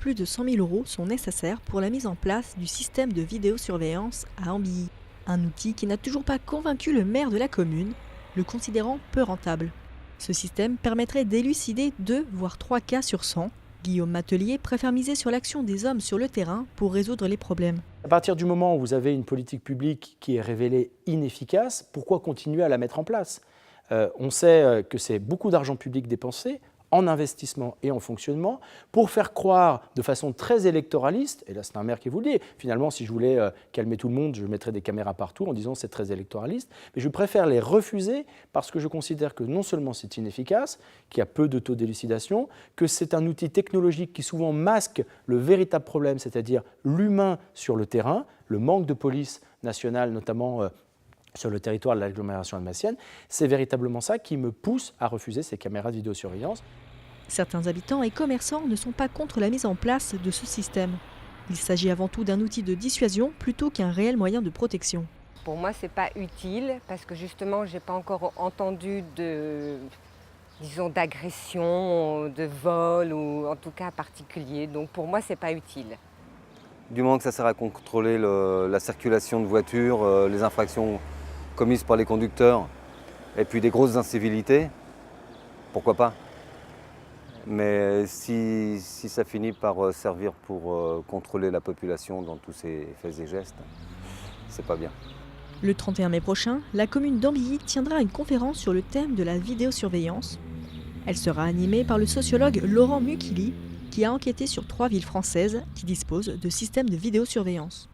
plus de 100 000 € sont nécessaires pour la mise en place du système de vidéosurveillance à Ambilly. Un outil qui n'a toujours pas convaincu le maire de la commune, le considérant peu rentable. Ce système permettrait d'élucider 2 voire 3 cas sur 100. Guillaume Matelier préfère miser sur l'action des hommes sur le terrain pour résoudre les problèmes. À partir du moment où vous avez une politique publique qui est révélée inefficace, pourquoi continuer à la mettre en place ? On sait que c'est beaucoup d'argent public dépensé en investissement et en fonctionnement pour faire croire de façon très électoraliste, et là c'est un maire qui vous le dit, finalement si je voulais calmer tout le monde, je mettrais des caméras partout en disant c'est très électoraliste, mais je préfère les refuser parce que je considère que non seulement c'est inefficace, qu'il y a peu de taux d'élucidation, que c'est un outil technologique qui souvent masque le véritable problème, c'est-à-dire l'humain sur le terrain, le manque de police nationale notamment sur le territoire de l'agglomération alsacienne, c'est véritablement ça qui me pousse à refuser ces caméras de vidéosurveillance. Certains habitants et commerçants ne sont pas contre la mise en place de ce système. Il s'agit avant tout d'un outil de dissuasion plutôt qu'un réel moyen de protection. Pour moi, ce n'est pas utile parce que justement, je n'ai pas encore entendu d'agression, de vol ou en tout cas particulier. Donc pour moi, ce n'est pas utile. Du moment que ça sert à contrôler la circulation de voitures, les infractions commises par les conducteurs et puis des grosses incivilités, pourquoi pas? Mais si ça finit par servir pour contrôler la population dans tous ses faits et gestes, c'est pas bien. Le 31 mai prochain, la commune d'Ambilly tiendra une conférence sur le thème de la vidéosurveillance. Elle sera animée par le sociologue Laurent Mukili, qui a enquêté sur 3 villes françaises qui disposent de systèmes de vidéosurveillance.